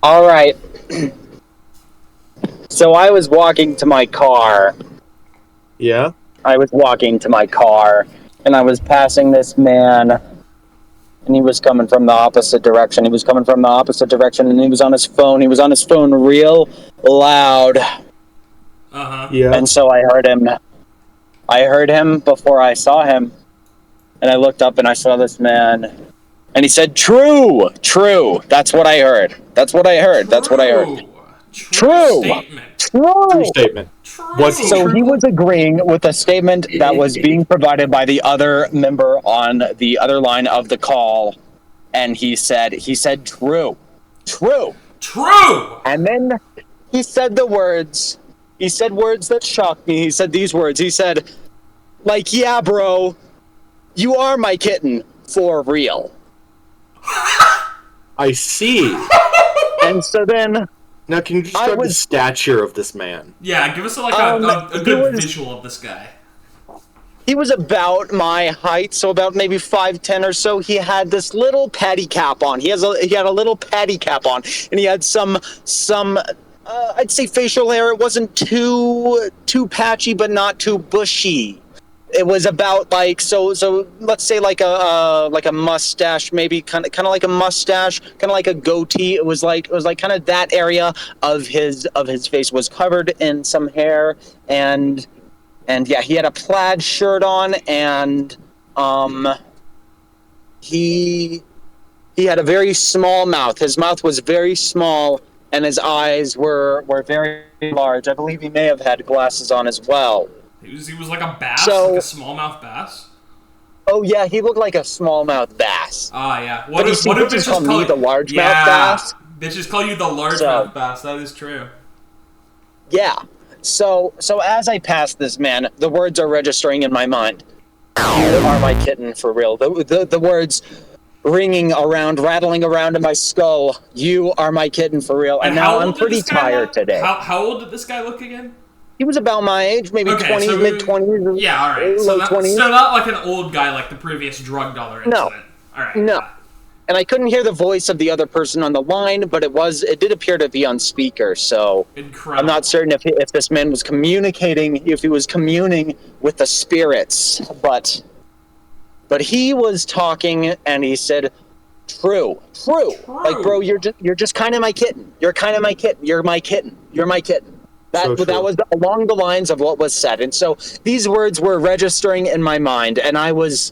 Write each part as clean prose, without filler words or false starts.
All right. So I was walking to my car. Yeah? I was walking to my car, and I was passing this man, and he was coming from the opposite direction. He was coming from the opposite direction, and he was on his phone. He was on his phone real loud. Uh-huh. Yeah. And so I heard him. I heard him before I saw him, and I looked up and I saw this man, and he said, "True, true." That's what I heard. That's what I heard. That's what I heard. True True, statement. True true. statement. Was he So True. he true? was agreeing with the statement that was being provided by the other member on the other line of the call, and he said, "True, true." True! And then he said the words. He said words that shocked me. He said these words. He said, like, "Yeah, bro, you are my kitten for real." I see. And so then Now, can you describe the stature of this man? Yeah, give us a he good was- visual of this guy. he was about my height, so about maybe 5'10" or so. He had this little patty cap on. He had a little patty cap on, and he had some I'd say facial hair. It wasn't too patchy, but not too bushy. It was about like so let's say like a mustache, maybe kind of like a mustache, kind of like a goatee. It was like kind of that area of his face was covered in some hair, and yeah, he had a plaid shirt on, and he had a very small mouth. His mouth was very small, and his eyes were very large. I believe he may have had glasses on as well. He was like a bass, So- like a smallmouth bass. Oh yeah, he looked like a smallmouth bass. Ah, yeah. But you see, bitches call me the largemouth bass. Bitches call you the largemouth So- bass. That is true. Yeah. So as I pass this man, the words are registering in my mind. You are my kitten for real. The words ringing around, rattling around in my skull. You are my kitten for real. And how now old I'm did pretty this guy tired look? today. How old did this guy look again? He was about my age, maybe Okay, 20s, so mid-20s. Yeah, all right. Low 20s. So not like an old guy like the previous drug dollar incident. All right. No. And I couldn't hear the voice of the other person on the line, but it did appear to be on speaker, so Incredible. I'm not certain if this man was communicating, if he was communing with the spirits, but he was talking, and he said, true. Like, bro, you're just kind of my kitten. You're kind of my kitten. You're my kitten. You're my kitten. That was along the lines of what was said. And so these words were registering in my mind, and I was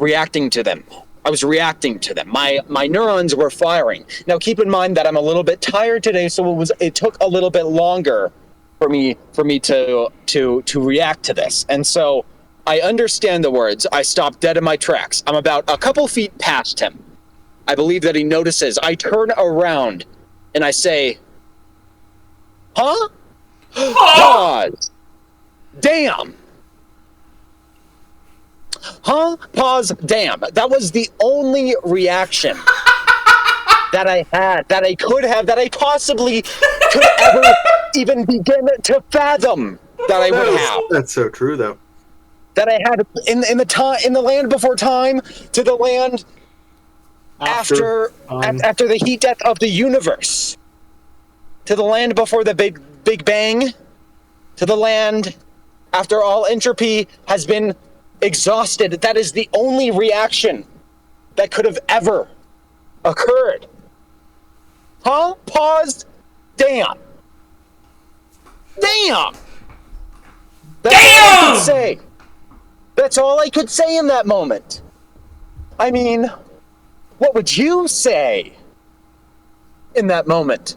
reacting to them. I was reacting to them. My neurons were firing. Now keep in mind that I'm a little bit tired today, so it took a little bit longer for me to react to this. And so I understand the words. I stopped dead in my tracks. I'm about a couple feet past him. I believe that he notices. I turn around and I say, "Huh?" Pause. Damn. Huh? Pause. Damn. That was the only reaction that I had, that I could have, that I possibly could ever even begin to fathom that I would have. That's so true, though. That I had in the land before time, to the land after the heat death of the universe, to the land before the big bang, to the land after all entropy has been exhausted. That is the only reaction that could have ever occurred. Huh? Paused. Damn. That's all I could say. That's all I could say in that moment. I mean, what would you say in that moment?